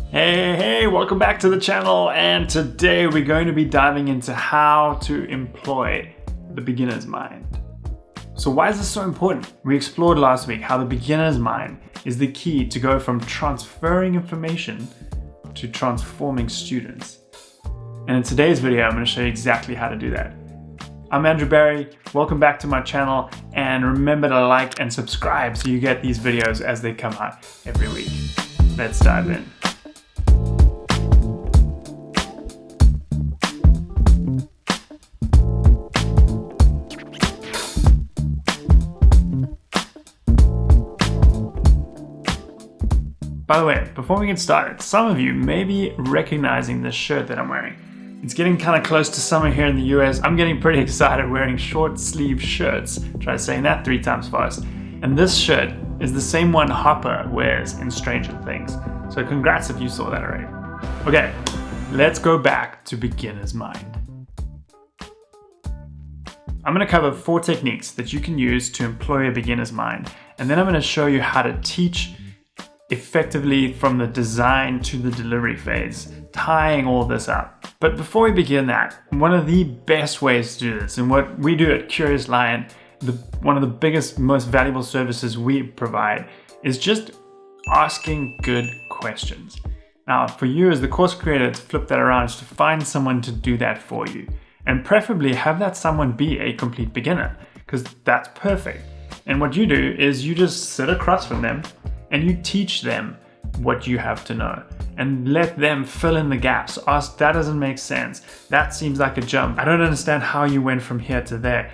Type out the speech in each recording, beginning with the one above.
Hey, welcome back to the channel, and today we're going to be diving into how to employ the beginner's mind. So why is this so important? We explored last week how the beginner's mind is the key to go from transferring information to transforming students. And in today's video, I'm going to show you exactly how to do that. I'm Andrew Barry, welcome back to my channel, and remember to like and subscribe so you get these videos as they come out every week. Let's dive in. By the way, before we get started, some of you may be recognizing this shirt that I'm wearing. It's getting kind of close to summer here in the US. I'm getting pretty excited wearing short sleeve shirts. Try saying that 3 times fast. And this shirt is the same one Hopper wears in Stranger Things. So congrats if you saw that already. Okay, let's go back to beginner's mind. I'm going to cover 4 techniques that you can use to employ a beginner's mind. And then I'm going to show you how to teach effectively from the design to the delivery phase, tying all this up. But before we begin that, one of the best ways to do this, and what we do at Curious Lion, one of the biggest, most valuable services we provide, is just asking good questions. Now, for you as the course creator, to flip that around is to find someone to do that for you. And preferably have that someone be a complete beginner, because that's perfect. And what you do is you just sit across from them and you teach them what you have to know and let them fill in the gaps. Ask, that doesn't make sense. That seems like a jump. I don't understand how you went from here to there.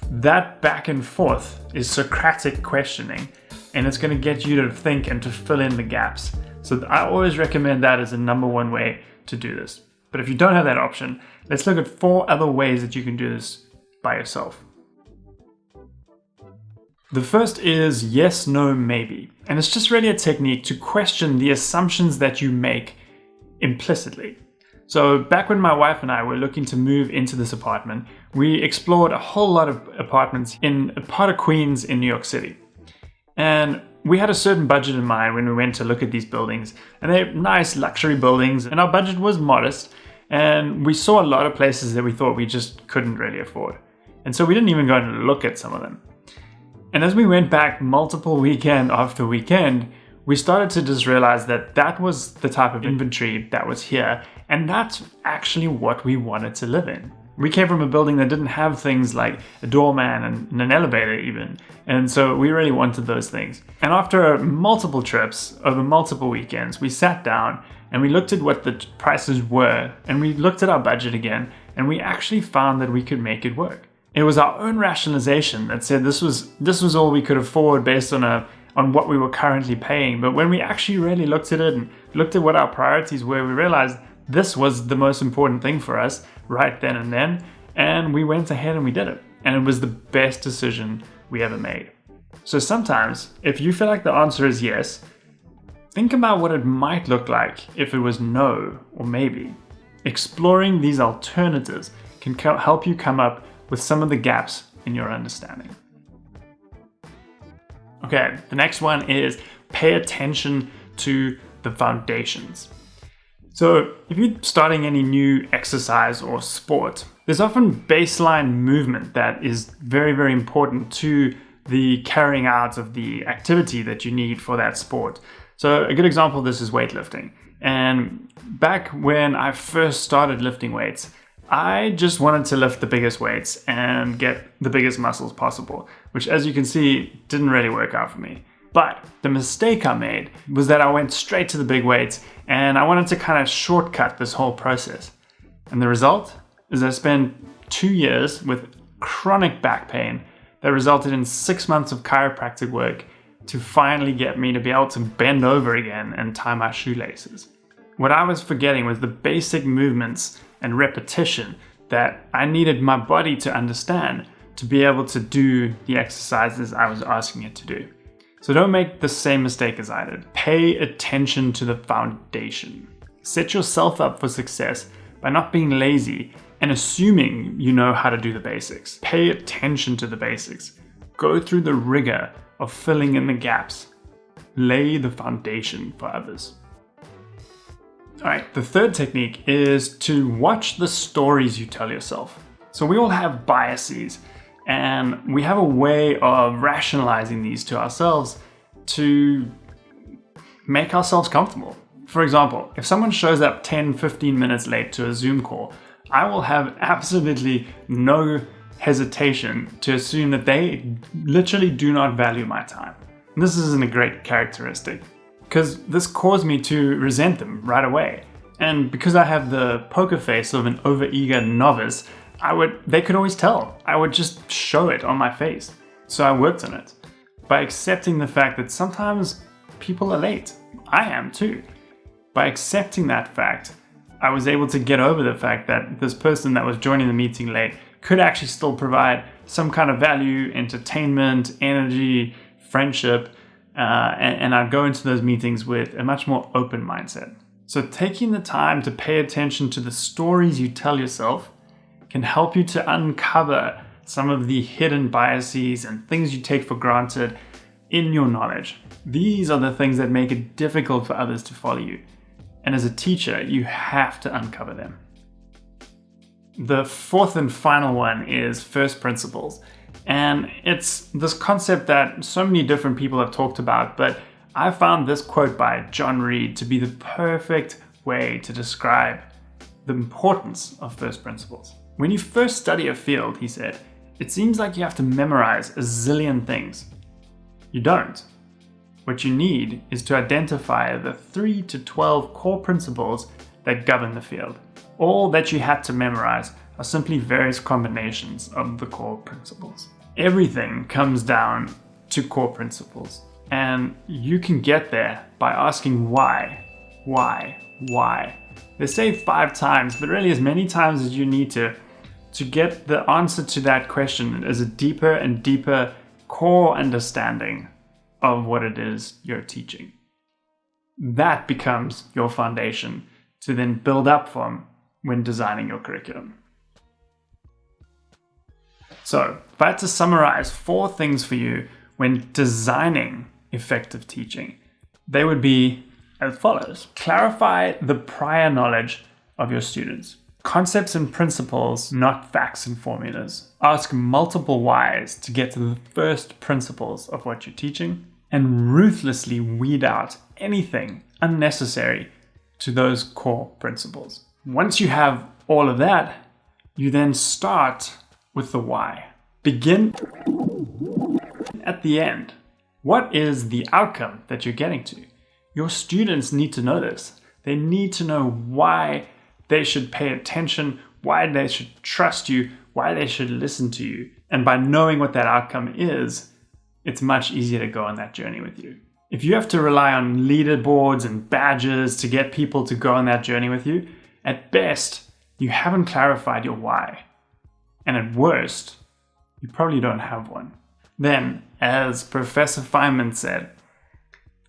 That back and forth is Socratic questioning, and it's going to get you to think and to fill in the gaps. So I always recommend that as a number one way to do this. But if you don't have that option, let's look at 4 other ways that you can do this by yourself. The first is yes, no, maybe. And it's just really a technique to question the assumptions that you make implicitly. So back when my wife and I were looking to move into this apartment, we explored a whole lot of apartments in a part of Queens in New York City. And we had a certain budget in mind when we went to look at these buildings. And they're nice luxury buildings, and our budget was modest. And we saw a lot of places that we thought we just couldn't really afford. And so we didn't even go and look at some of them. And as we went back multiple weekend after weekend, we started to just realize that that was the type of inventory that was here. And that's actually what we wanted to live in. We came from a building that didn't have things like a doorman and an elevator even. And so we really wanted those things. And after multiple trips over multiple weekends, we sat down and we looked at what the prices were, and we looked at our budget again, and we actually found that we could make it work. It was our own rationalization that said this was all we could afford based on what we were currently paying. But when we actually really looked at it and looked at what our priorities were, we realized this was the most important thing for us right then and then. And we went ahead and we did it. And it was the best decision we ever made. So sometimes, if you feel like the answer is yes, think about what it might look like if it was no or maybe. Exploring these alternatives can help you come up with some of the gaps in your understanding. Okay, the next one is pay attention to the foundations. So if you're starting any new exercise or sport, there's often baseline movement that is very, very important to the carrying out of the activity that you need for that sport. So a good example of this is weightlifting. And back when I first started lifting weights, I just wanted to lift the biggest weights and get the biggest muscles possible, which, as you can see, didn't really work out for me. But the mistake I made was that I went straight to the big weights, and I wanted to kind of shortcut this whole process. And the result is I spent 2 years with chronic back pain that resulted in 6 months of chiropractic work to finally get me to be able to bend over again and tie my shoelaces. What I was forgetting was the basic movements and repetition that I needed my body to understand to be able to do the exercises I was asking it to do. So don't make the same mistake as I did. Pay attention to the foundation. Set yourself up for success by not being lazy and assuming you know how to do the basics. Pay attention to the basics. Go through the rigor of filling in the gaps. Lay the foundation for others. All right, the third technique is to watch the stories you tell yourself. So we all have biases, and we have a way of rationalizing these to ourselves to make ourselves comfortable. For example, if someone shows up 10-15 minutes late to a Zoom call, I will have absolutely no hesitation to assume that they literally do not value my time. And this isn't a great characteristic, because this caused me to resent them right away. And because I have the poker face of an overeager novice, they could always tell. I would just show it on my face. So I worked on it by accepting the fact that sometimes people are late. I am too. By accepting that fact, I was able to get over the fact that this person that was joining the meeting late could actually still provide some kind of value, entertainment, energy, friendship, and I'd go into those meetings with a much more open mindset. So taking the time to pay attention to the stories you tell yourself can help you to uncover some of the hidden biases and things you take for granted in your knowledge. These are the things that make it difficult for others to follow you. And as a teacher, you have to uncover them. The fourth and final one is first principles. And it's this concept that so many different people have talked about, but I found this quote by John Reed to be the perfect way to describe the importance of first principles. When you first study a field, he said, it seems like you have to memorize a zillion things. You don't. What you need is to identify the 3 to 12 core principles that govern the field. All that you had to memorize are simply various combinations of the core principles. Everything comes down to core principles, and you can get there by asking why. They say 5 times, but really as many times as you need to get the answer to that question as a deeper and deeper core understanding of what it is you're teaching. That becomes your foundation to then build up from when designing your curriculum. So, if I had to summarize 4 things for you when designing effective teaching, they would be as follows. Clarify the prior knowledge of your students. Concepts and principles, not facts and formulas. Ask multiple whys to get to the first principles of what you're teaching, and ruthlessly weed out anything unnecessary to those core principles. Once you have all of that, you then start with the why. Begin at the end. What is the outcome that you're getting to? Your students need to know this. They need to know why they should pay attention, why they should trust you, why they should listen to you. And by knowing what that outcome is, it's much easier to go on that journey with you. If you have to rely on leaderboards and badges to get people to go on that journey with you, at best, you haven't clarified your why. And at worst, you probably don't have one. Then, as Professor Feynman said,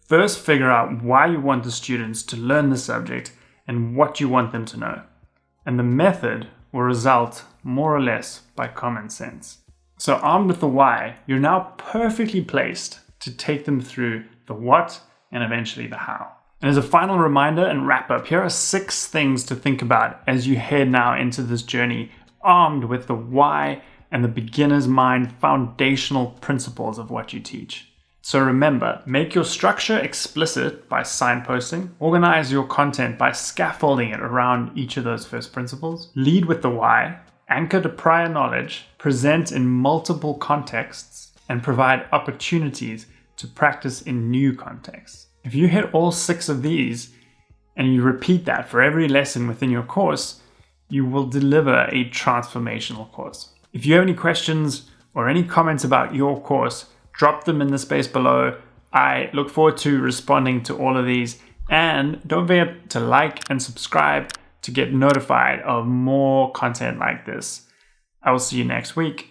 first figure out why you want the students to learn the subject and what you want them to know. And the method will result more or less by common sense. So armed with the why, you're now perfectly placed to take them through the what and eventually the how. And as a final reminder and wrap up, here are 6 things to think about as you head now into this journey, armed with the why and the beginner's mind foundational principles of what you teach. So remember, make your structure explicit by signposting, organize your content by scaffolding it around each of those first principles, lead with the why, anchor to prior knowledge, present in multiple contexts, and provide opportunities to practice in new contexts. If you hit all 6 of these and you repeat that for every lesson within your course, you will deliver a transformational course. If you have any questions or any comments about your course, drop them in the space below. I look forward to responding to all of these. And don't forget to like and subscribe to get notified of more content like this. I will see you next week.